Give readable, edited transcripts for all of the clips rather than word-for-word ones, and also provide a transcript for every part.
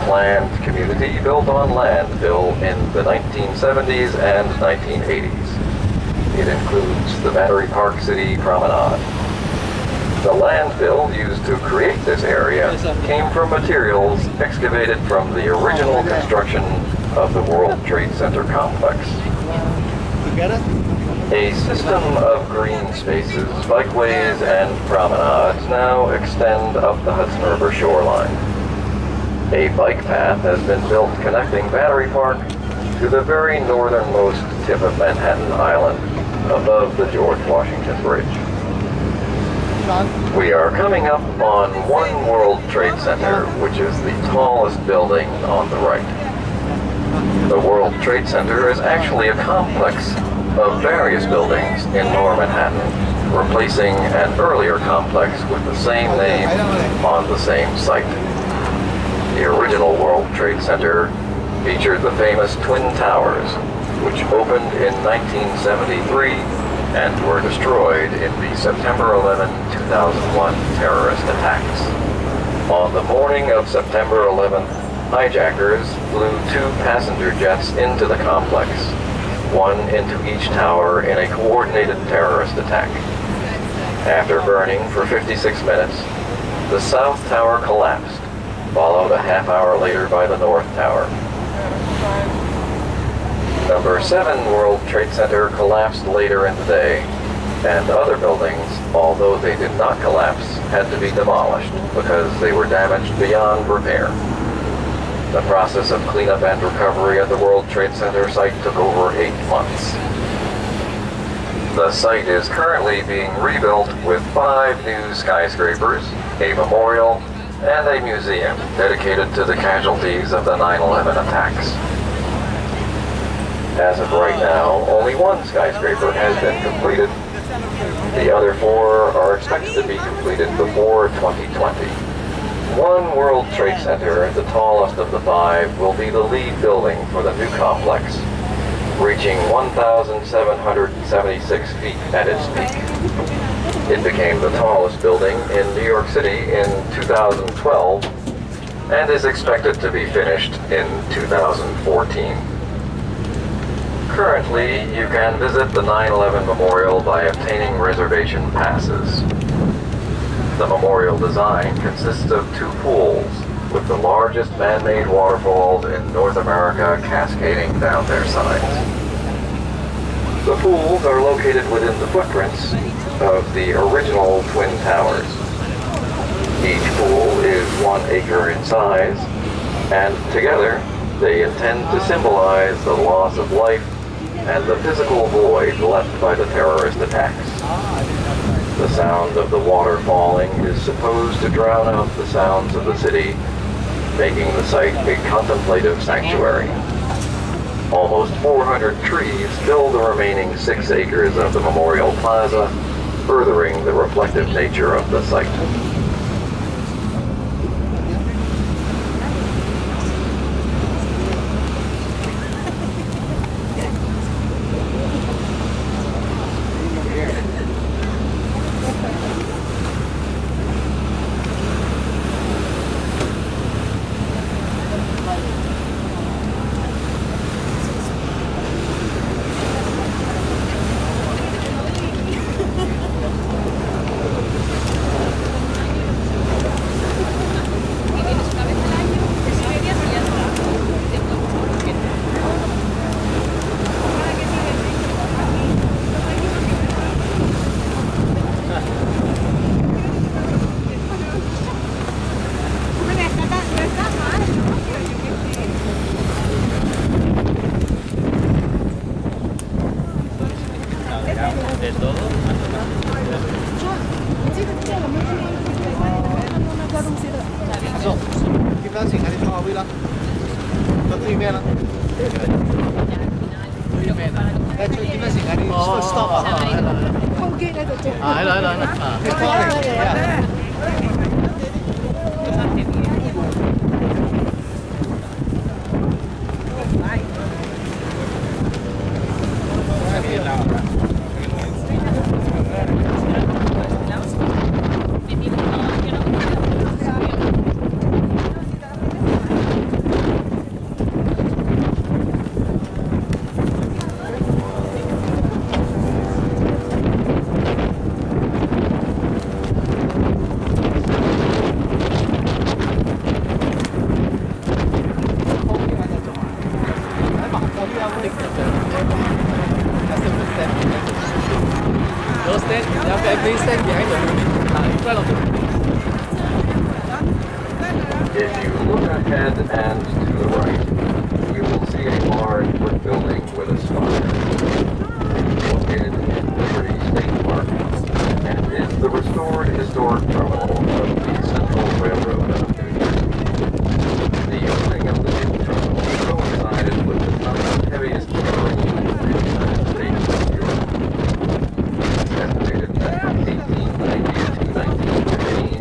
planned community built on landfill in the 1970s and 1980s. It includes the Battery Park City Promenade. The landfill used to create this area came from materials excavated from the original construction of the World Trade Center complex. A system of green spaces, bikeways, and promenades now extend up the Hudson River shoreline. A bike path has been built connecting Battery Park to the very northernmost tip of Manhattan Island, above the George Washington Bridge. We are coming up on One World Trade Center, which is the tallest building on the right. The World Trade Center is actually a complex of various buildings in Lower Manhattan, replacing an earlier complex with the same name on the same site. The original World Trade Center featured the famous Twin Towers, which opened in 1973 and were destroyed in the September 11, 2001 terrorist attacks. On the morning of September 11th, hijackers flew 2 passenger jets into the complex, one into each tower in a coordinated terrorist attack. After burning for 56 minutes, the South Tower collapsed, followed a half-hour later by the North Tower. Number 7 World Trade Center collapsed later in the day, and other buildings, although they did not collapse, had to be demolished because they were damaged beyond repair. The process of cleanup and recovery at the World Trade Center site took over 8 months. The site is currently being rebuilt with 5 new skyscrapers, a memorial, and a museum dedicated to the casualties of the 9/11 attacks. As of right now, only 1 skyscraper has been completed. The other 4 are expected to be completed before 2020. One World Trade Center, the tallest of the 5, will be the lead building for the new complex, reaching 1,776 feet at its peak. It became the tallest building in New York City in 2012 and is expected to be finished in 2014. Currently, you can visit the 9/11 Memorial by obtaining reservation passes. The memorial design consists of 2 pools, with the largest man-made waterfalls in North America cascading down their sides. The pools are located within the footprints of the original Twin Towers. Each pool is 1 acre in size, and together they intend to symbolize the loss of life and the physical void left by the terrorist attacks. The sound of the water falling is supposed to drown out the sounds of the city, making the site a contemplative sanctuary. Almost 400 trees fill the remaining 6 acres of the Memorial Plaza, furthering the reflective nature of the site. If you look ahead and to the right, you will see a large brick building with a spire. It's located in Liberty State Park and is the restored historic terminal of the Central Railroad of New Jersey. The opening of the new terminal coincided with the time of heaviest train in the United States of Europe. It's estimated that from 1890 to 1915,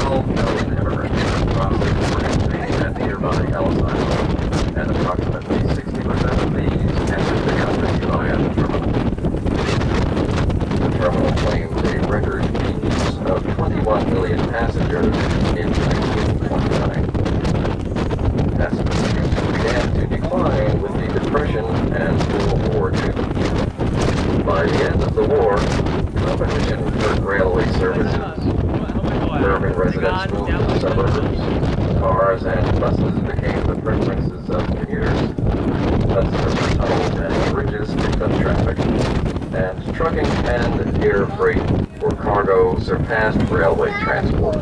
12 million immigrants crossed for entry at nearby Ellis Island, and approximately 60% of these entered the country via the terminal. The terminal claimed a record use of 21 million passengers in 1929. Passenger use began to decline with the Depression and World War II. By the end of the war, competition for railway services, urban residents moved to the suburbs, cars and buses became the preferences of commuters, Hudson River tunnels and bridges picked up traffic, and trucking and air freight for cargo surpassed railway transport.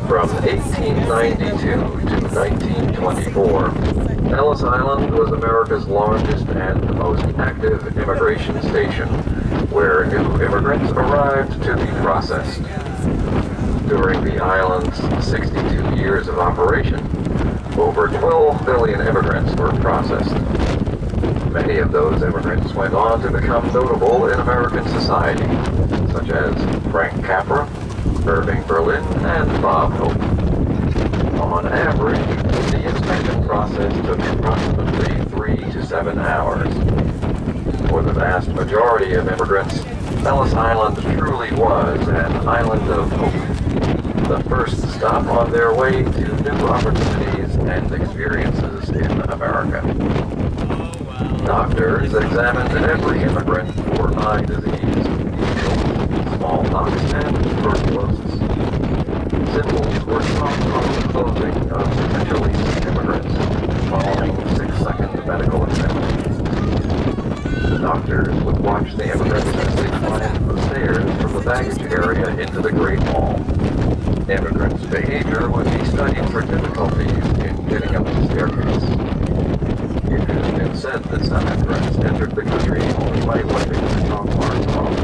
From 1892 to 1924, Ellis Island was America's largest and most active immigration station, where new immigrants arrived to be processed. During the island's 62 years of operation, over 12 million immigrants were processed. Many of those immigrants went on to become notable in American society, such as Frank Capra, Irving Berlin, and Bob Hope. On average, the inspection process took approximately 3 to 7 hours. For the vast majority of immigrants, Ellis Island truly was an island of hope, the first stop on their way to new opportunities and experiences in America. Doctors examined every immigrant for eye disease, measles, smallpox, and tuberculosis. Symbols were taught on the clothing of potentially sick immigrants following 6-second medical examinations. Doctors would watch the immigrants as they climbed the stairs from the baggage area into the Great Hall. Immigrants' behavior would be studied for difficulties in getting up the staircase. It has been said that some immigrants entered the country only by wiping the top parts off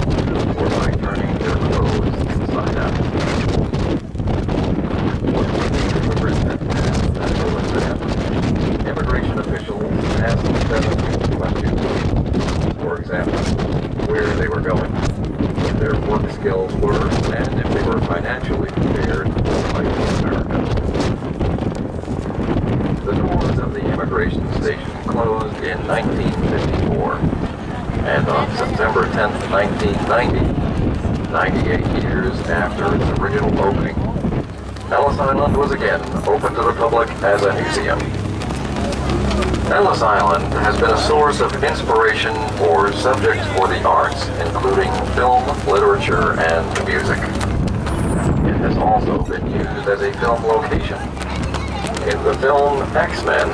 or by turning their clothes inside out. Once the immigrants had passed medical exam, immigration officials asked them questions. For example, where they were going, what their work skills were, and if they were financially prepared for life in America. The doors of the immigration station closed in 1954, and on September 10, 1990, 98 years after its original opening, Ellis Island was again open to the public as a museum. Ellis Island has been a source of inspiration for subjects for the arts, including film, literature, and music. It has also been used as a film location. In the film X-Men,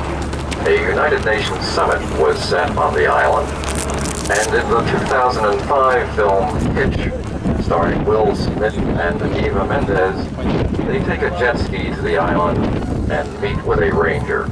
a United Nations summit was set on the island. And in the 2005 film Hitch, starring Will Smith and Eva Mendes, they take a jet ski to the island and meet with a ranger.